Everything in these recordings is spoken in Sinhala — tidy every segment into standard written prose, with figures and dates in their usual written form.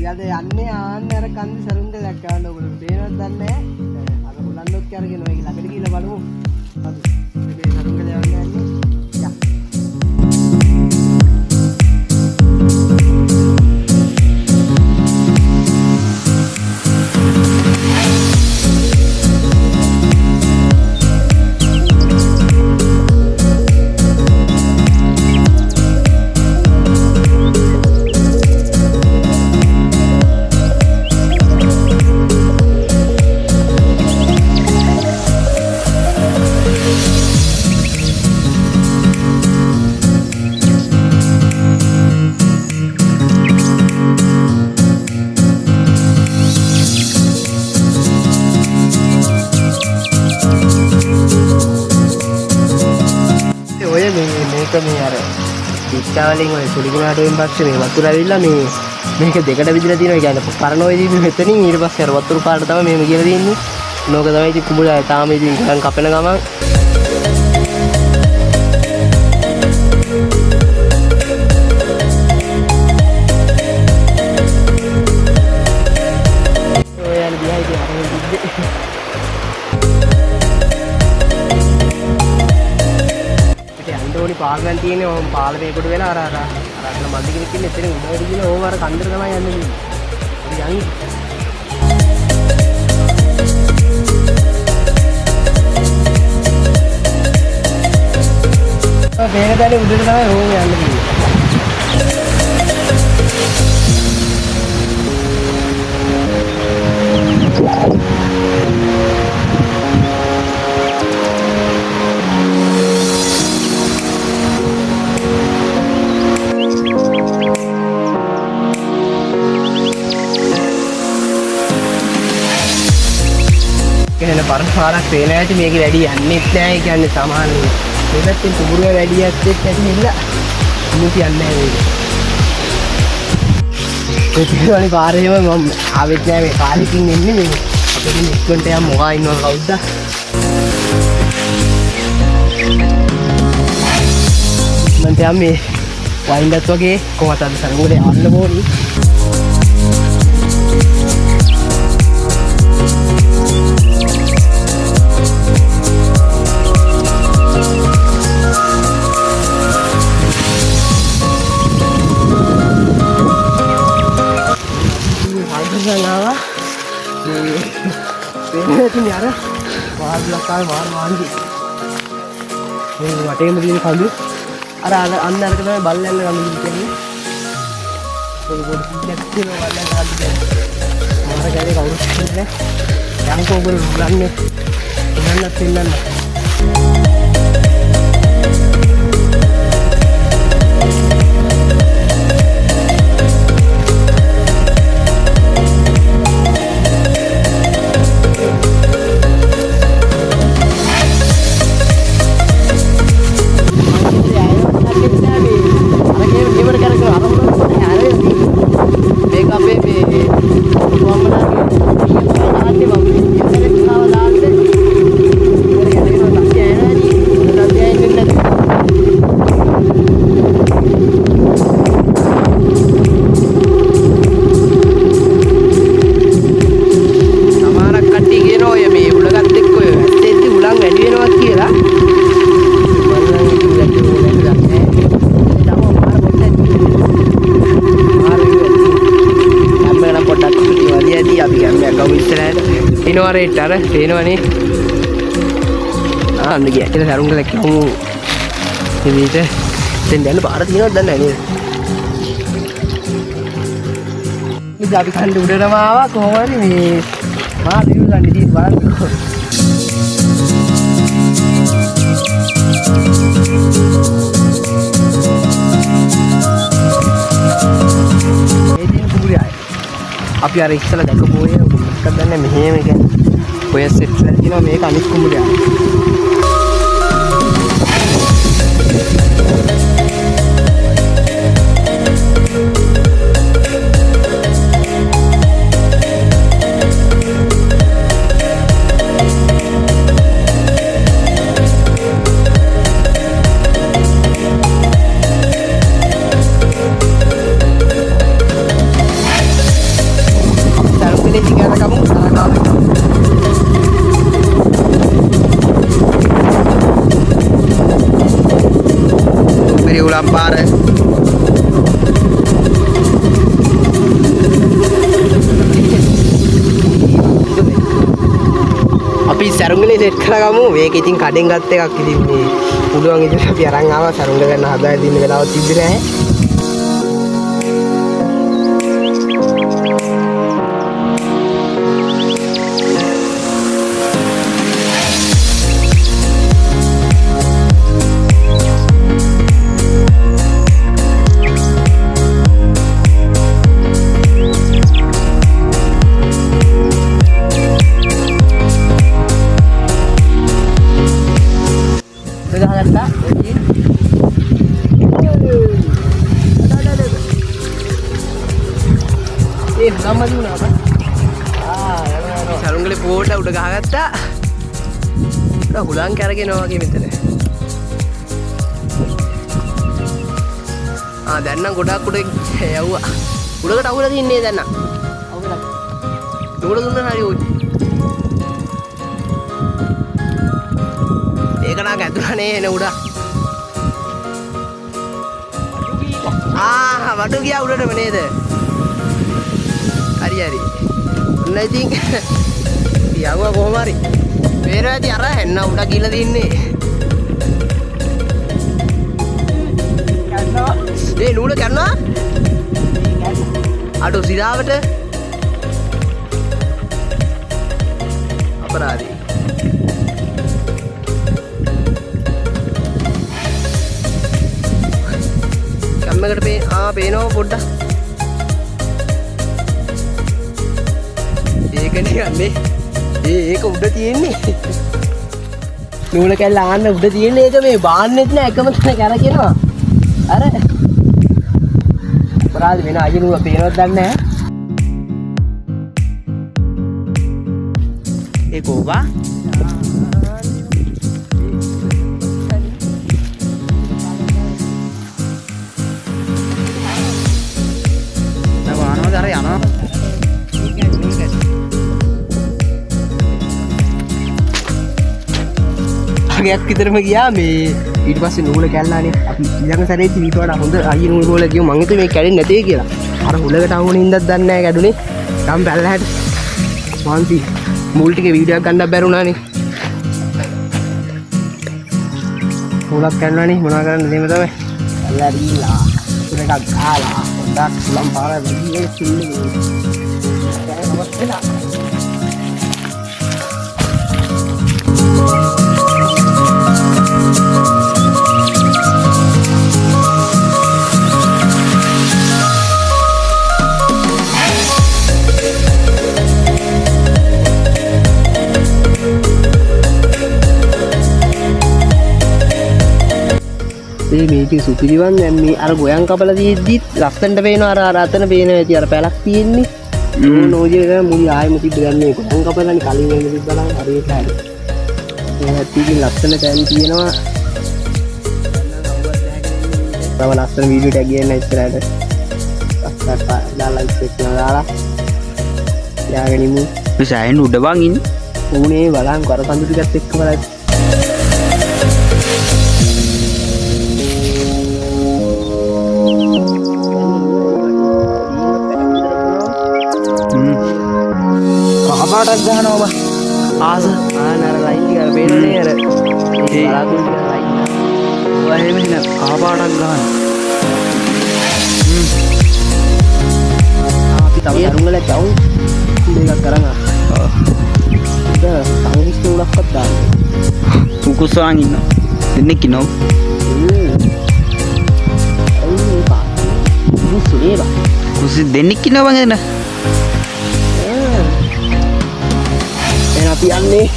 අපි අද යන්නේ ආන්නේ අර කන්ද සරුංග දැක්කවන්න ඔයගොල්ලෝ පේනවද දන්නේ නැහැ. අර හුලන්නොත් අරගෙන ඔය ළඟට ගිහලා බලමු. අපි මේ සරුංග දෙවන්න යන්නේ. යා. මේ අර පිටාවලින් ඔය සුලිගුණාට වෙන පස්සේ මේ වතුර ඇවිල්ලා මේක දෙකට විදිලා තියෙනවා. ඒ කියන්නේ පරණ ඔය දීපු මෙතනින් ඊට පස්සේ අර වතුර පාට තමයි මේම කියලා තියෙන්නේ. නෝක තමයි ඉතින් කුඹුලා තාම ඉතින් ගන් කපන ගමන් ඔය යන දිහා ඉතින් අර දිද්දේ පාලෙන් තියෙන්නේ ඕම් පාලමේකට වෙලා අර අර මල්ලි කෙනෙක් ඉන්නේ එතන උඩට ගිහලා ඕම අර කන්දර තමයි යන්නේ. අපි යන්නේ. බේන බැලේ උඩට තමයි ඕම යන්නේ. එහෙනම් පරපාරක් පේන ඇති මේක වැඩි යන්නෙත් නැහැ. ඒ කියන්නේ සමාන මෙතෙන් කුඹුර වැඩි ඇත්තෙත් නැතිilla මුතු යන්නේ නැහැ මේක. ඒකවල පාරේම මම ආවෙත් නැහැ මේ කාලෙකින් එන්නේ මේ අපිට ඉක්මනට යම් මොකා ඉන්නව කවුද? මම දැන් මේ වයින්ඩත් වගේ කොහොමද අද සරගොඩේ යන්න ඕනි. Kenapa? Ini tu ni ada, bahan belakang bahan ni. Ini macam ni begini kalu. Ada anda kita balan yang kami beli ni. Kalau boleh kita kira balan yang kami beli. Mana jadi kau ni? Yang kau boleh bulan ni, mana tinan. Rate ada, ini mana? Anda kita sarung kelak kamu ini tu, sendal barat ni ada ni. Ini jadi kan udah nama awak kau ni, mah itu kan di barat. Ini kubur ya. Api hari istilah dah kubur ya. Kadang ni mehem kan. ඔය සෙට් එකක් තියෙනවා මේක අනිත් කුඹුරේ. සරුංගලේ සෙට් කරගමු. මේක ඉතින් කඩෙන් ගත්ත එකක්. ඉතින් මේ පුළුවන් ඉතින් අපි අරන් ආවා. සරුංග ගන්න හදාගෙන ඉන්න වෙලාවක් තිබ්බේ නැහැ. සරුංගලේ පොට උඩ ගහගත්තා. උඩ හුලං කරගෙනවා වගේ මෙතන. දැන් නම් ගොඩක් උඩ යවුවා. උඩකට අහුලා තින්නේ දැන් නම්. අහුලා. උඩ දුන්නා හරි ඕයි. ඒක නාක ඇතුළනේ එන උඩ. වඩු ගියා උඩටම නේද? හරි හරි. ඔන්න ඉතින් යවුවා කොහොම හරි. වේරවැදි අර හෙන්න උඩ ගිහලා තින්නේ. කන්නවා. ඒ නූල කන්නවා? අඩු සිරාවට. අපරාධි. කම්මකට පේනවා පොඩ්ඩක්. ඒකනේ යන්නේ. ඒක උඩ තියෙන්නේ. නූල කැල්ල ආන්න උඩ තියෙන්නේ. ඒක මේ බාන්නෙත් නෑ එකම තැන කරකිනවා. අර අපරාධ වෙන අයිනුව පේනවද දන්නේ නෑ. ඒ කෝවා යක් විතරම ගියා මේ ඊට පස්සේ නූල කැල්ලානේ අපි ඊළඟ සැරේත් ඊට වඩා හොඳ අයිය නූල වල ගියෝ මං හිතුවේ මේ කැඩෙන්නේ නැtei කියලා. අර හුලකට අහුවෙන හින්දාත් දන්නේ නැහැ කැඩුනේ. ගම් පැල්ලහැට මාන්ති මූල් ටිකේ වීඩියෝ එකක් ගන්නත් බැරුණානේ. හුලක් කැඩුණානේ මොනවා කරන්නද දෙම තමයි. ඇල්ලරිලා ඉතින් එකක් ගහලා පොඩ්ඩක් සුලම් පාර වැඩි කිල්ලේ. මේක සුපිරිවන් දැන් මේ අර ගොයන් කපලා තියෙද්දිත් ලස්සනට පේනවා අර අතන පේනවා ඇති අර පැලක් තියෙන්නේ නෝජේ ගා මුලි ආයෙම තිබ්බ දැන් මේ ගොයන් කපලානේ කලින් වෙන තිබ්බලා හරියට හරි මේ හැටිකින් ලස්සන තැන් තියෙනවා තව ලස්සන වීඩියෝ ටැග් එකක් ඉස්සරහට අස්සට දාලා ඉස්සෙත් දාලා යාගෙනිමු මේ සෑහෙන උඩ බං ඉන්නේ උනේ බලන් කර කඳු ටිකත් එක්ක බලන්න පාටක් ගහනවා බා ආස අර ලයින් එක අර පේනනේ අර ඒ බලාකුළු ටික ලයින් ඔය එහෙම නේ පාටක් ගහන අපි තව දරුංගල චවුන් දෙකක් කරන් ආ ඒක සංගීත උලක්වත් දාන්න සුකුසාන් ඉන්න දෙන්නෙක් ඉන්නවා ඒ බා කුසුනේ බා කුසි දෙන්නෙක් ඉන්නවා බං එන්න අපි යන්නේ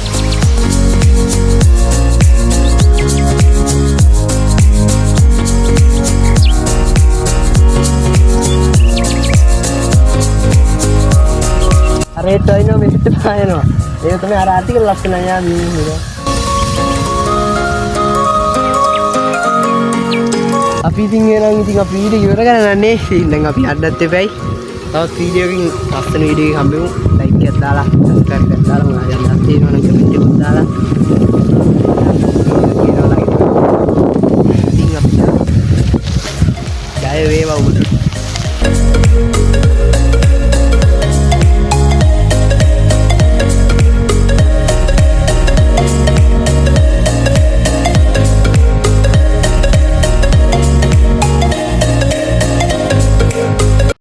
අර ඒත් අයිනෝ මෙහෙට පායනවා ඒක තමයි අර ආටිකල් ලක්ෂණ යා මිනිහ අපි ඉතින් එනං ඉතින් අපි වීඩියෝ ඉවර කරගන්නනේ ඉතින් දැන් අපි යන්නත් එපැයි තවත් වීඩියෝ එකකින් ලස්සන වීඩියෝ එකක් හම්බෙමු ලයික් එකක් දාලා සබ්ස්ක්‍රයිබ් එකක් දාලා මොනවා යන්නත් තියෙනවනම් කමෙන්ට් එකක් දාලා